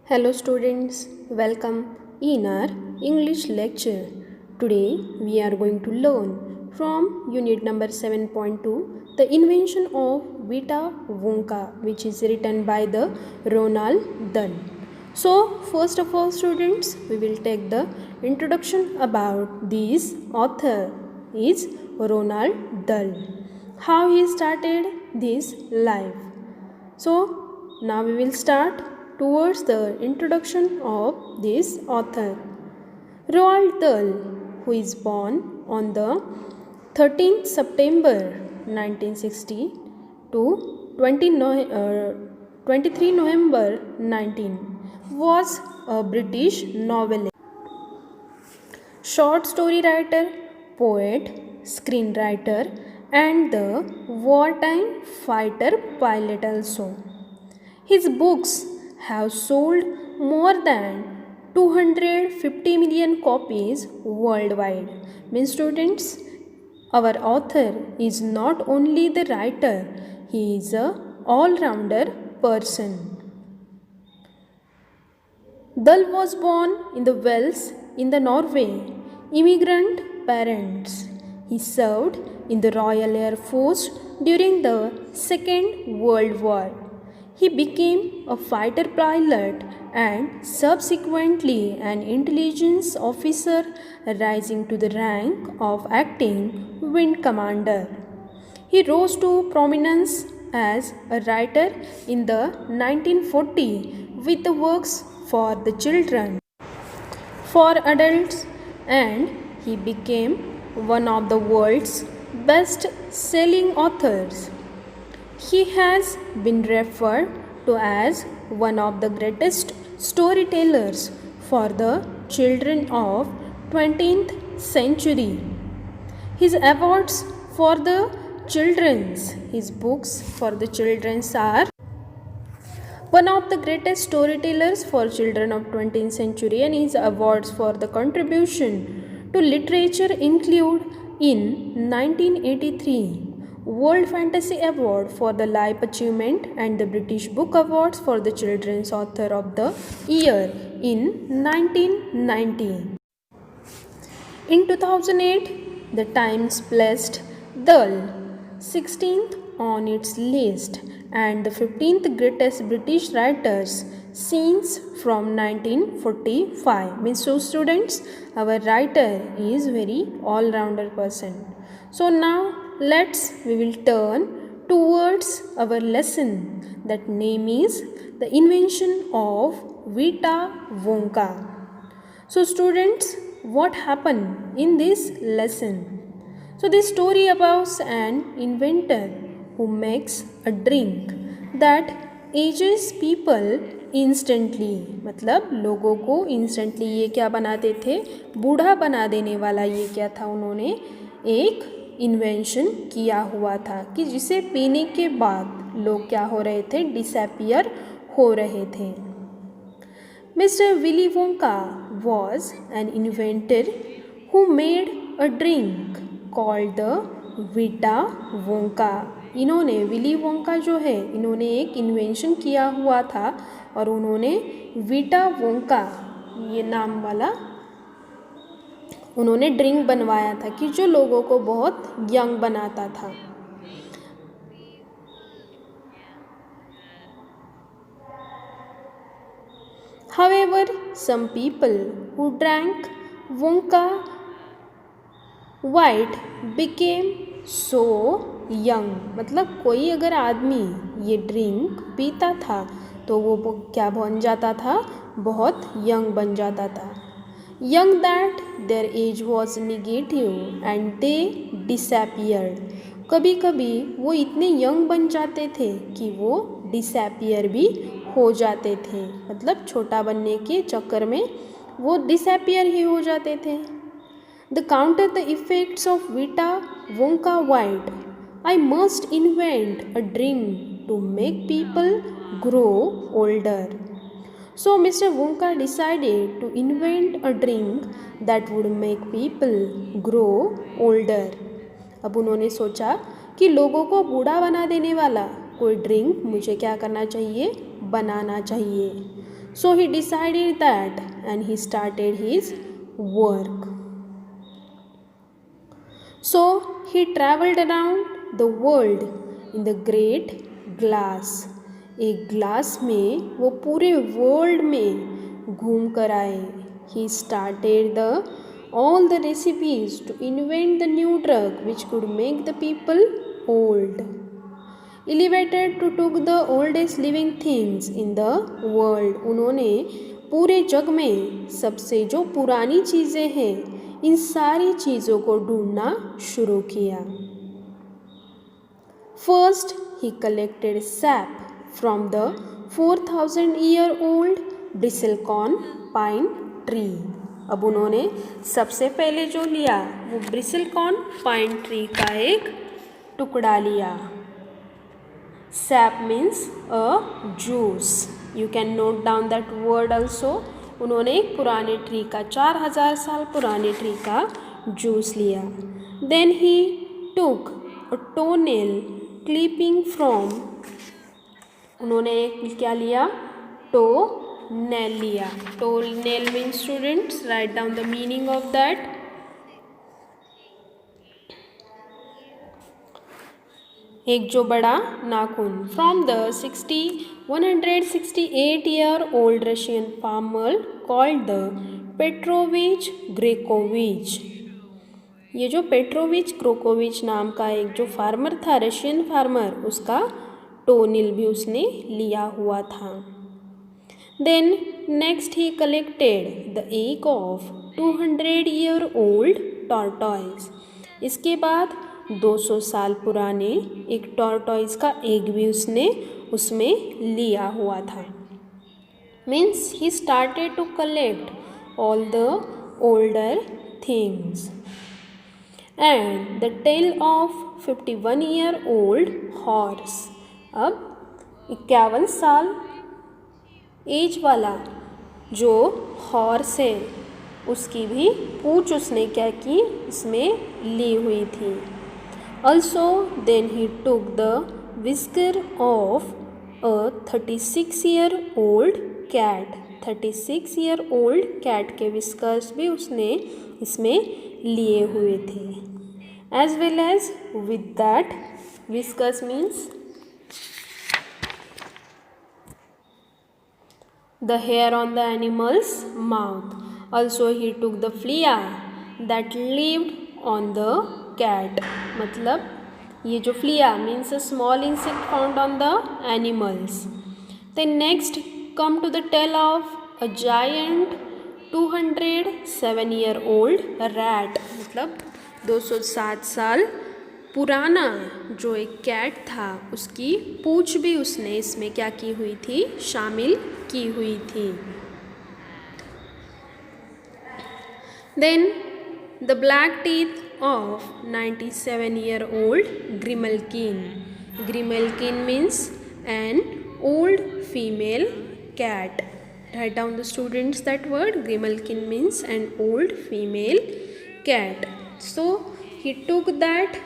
Hello students, welcome in our English lecture. Today we are going to learn from unit number 7.2 the invention of Vita Wonka, which is written by the Ronald Dahl. So first of all students, we will take the introduction about this author is Ronald Dahl. How he started this life. So now we will start towards the introduction of this author. Roald Dahl, who is born on the 13th September 1960 to 23 November 19, was a British novelist, short story writer, poet, screenwriter, and the wartime fighter pilot also. His books have sold more than 250 million copies worldwide. Means students, our author is not only the writer, he is a all-rounder person. Dahl was born in the Wales in the Norway. Immigrant parents. He served in the Royal Air Force during the Second World War. He became a fighter pilot and subsequently an intelligence officer, rising to the rank of acting wing commander. He rose to prominence as a writer in the 1940 with the works for the children, for adults, and he became one of the world's best selling authors. He has been referred to as one of the greatest storytellers for the children of 20th century. His awards for the his books for the children's are one of the greatest storytellers for children of 20th century, and his awards for the contribution to literature include in 1983 World Fantasy Award for the Life Achievement and the British Book Awards for the Children's Author of the Year in 1990. In 2008, the Times placed Dahl 16th on its list and the 15th greatest British writers since from 1945. Means so students, our writer is very all-rounder person. So now we will turn towards our lesson. That name is the invention of Vita Wonka. So students, what happened in this lesson? So this story about an inventor who makes a drink that ages people instantly. मतलब लोगों को instantly ये क्या बनाते थे, बूढ़ा बना देने वाला ये क्या था, उन्होंने एक इन्वेंशन किया हुआ था कि जिसे पीने के बाद लोग क्या हो रहे थे, डिसअपियर हो रहे थे. Mr. Willy Wonka was an inventor who made a drink called the Vita Wonka. इन्होंने विली वोंका जो है, इन्होंने एक इन्वेंशन किया हुआ था और उन्होंने विटा वोंका ये नाम वाला उन्होंने ड्रिंक बनवाया था कि जो लोगों को बहुत यंग बनाता था. However, some people who drank Wonka White became so young. मतलब कोई अगर आदमी ये ड्रिंक पीता था तो वो क्या बन जाता था, बहुत यंग बन जाता था. Young that their age was negative and they disappeared. कभी कभी वो इतने यंग बन जाते थे कि वो डिसअपियर भी हो जाते थे. मतलब छोटा बनने के चक्कर में वो डिसअपियर ही हो जाते थे. The counter the effects of Vita Wonka White, I must invent a drink to make people grow older. So Mr. Wonka decided to invent a drink that would make people grow older. अब उन्होंने सोचा कि लोगों को बूढ़ा बना देने वाला कोई ड्रिंक मुझे क्या करना चाहिए, बनाना चाहिए. So he decided that and he started his work. So he traveled around the world in the great glass. एक ग्लास में वो पूरे वर्ल्ड में घूम कर आए. He started all the recipes to invent the new drug which could make the people old. Elevated to took the oldest living things in the world. उन्होंने पूरे जग में सबसे जो पुरानी चीज़ें हैं इन सारी चीज़ों को ढूंढना शुरू किया. First he collected sap from the 4,000-year-old bristlecone pine tree. अब उन्होंने सबसे पहले जो लिया वो ब्रिसलकॉन पाइन ट्री का एक टुकड़ा लिया. Sap means a juice. You can note down that word also. उन्होंने एक पुराने ट्री का 4,000 साल पुराने ट्री का जूस लिया. Then he took a toenail clipping from. उन्होंने एक क्या लिया? Toenail लिया. Toenail means students write down the meaning of that. एक जो बड़ा नाखून. From the 168-year-old Russian farmer called the Petrovich Gregovich. ये जो पेट्रोविच ग्रोकोविच नाम का एक जो फार्मर था रशियन फार्मर उसका टोनिल भी उसने लिया हुआ था. Then next he collected the egg of 200-year-old tortoise. इसके बाद 200 साल पुराने एक टॉर्टॉइस का एग भी उसने उसमें लिया हुआ था. Means he started to collect all the older things. And the tale of 51-year-old horse. अब 51 साल एज वाला जो हॉर्स है उसकी भी पूंछ उसने क्या की इसमें ली हुई थी. Also, then he took the whisker of a 36-year-old cat. 36-year-old cat के whiskers भी उसने इसमें लिए हुए थे. As well as with that, whiskers means the hair on the animal's mouth. Also, he took the flea that lived on the cat. मतलब ये जो flea means a small insect found on the animals. Then next come to the tale of a giant 207-year-old rat. मतलब 207 साल पुराना जो एक cat था उसकी पूंछ भी उसने इसमें क्या की हुई थी शामिल की हुई थी. Then the black teeth of 97-year-old Grimalkin. Grimalkin means an old female cat. Write down the students that word. Grimalkin means an old female cat. So he took that.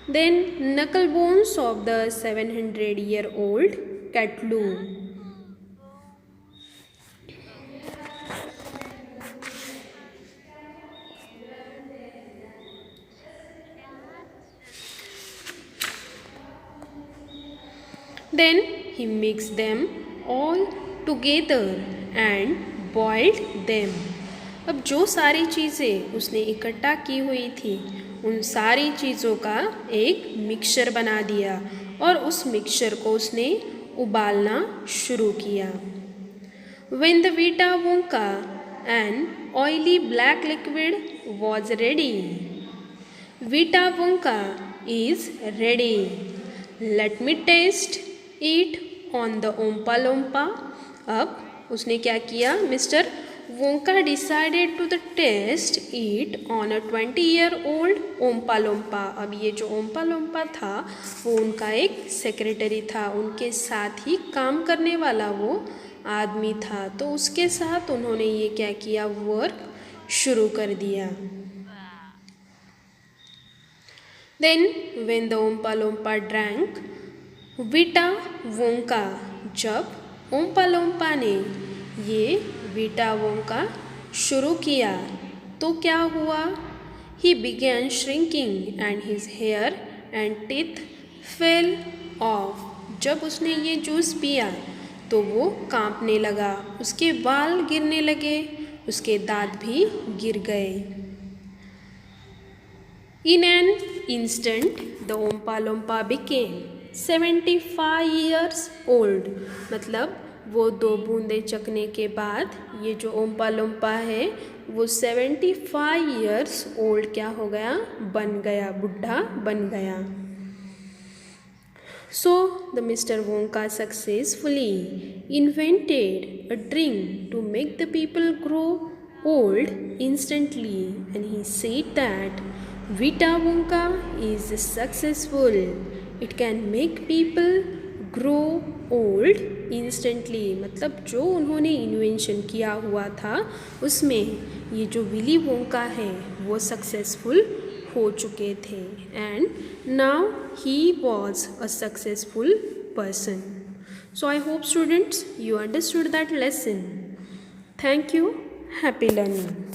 Then knuckle bones of the 700-year-old Catloo. Then he mixed them all together and boiled them. अब जो सारी चीज़ें उसने इकट्ठा की हुई थी उन सारी चीज़ों का एक मिक्सचर बना दिया और उस मिक्सचर को उसने उबालना शुरू किया. When the Vita Wonka an oily black liquid was ready. Vita Wonka is ready. Let me taste it on the Oompa Loompa. अब उसने क्या किया mister Wonka decided to the test it on a 20-year-old Oompa Loompa. अब ये जो ओम्पा लोम्पा था वो उनका एक सेक्रेटरी था, उनके साथ ही काम करने वाला वो आदमी था, तो उसके साथ उन्होंने ये क्या किया वर्क शुरू कर दिया. Then when the Oompa Loompa drank Vita Wonka, जब ओम्पा लोम्पा ने ये वीटा वोंका शुरू किया तो क्या हुआ? He began shrinking and his hair and teeth fell off. जब उसने ये जूस पिया तो वो कांपने लगा, उसके बाल गिरने लगे, उसके दांत भी गिर गए। In an instant, the Oompa Loompa became 75 years old. मतलब वो 2 बूंदे चखने के बाद ये जो ओम्पा लोम्पा है वो 75 years old क्या हो गया? बन गया, बुढ़ा बन गया। So the Mr. Wonka successfully invented a drink to make the people grow old instantly, and he said that Vita Wonka is successful. It can make people grow old instantly. मतलब जो उन्होंने इन्वेंशन किया हुआ था उसमें ये जो Willy Wonka है वो सक्सेसफुल हो चुके थे, and now he was a successful person. So I hope students you understood that lesson. Thank you. Happy learning.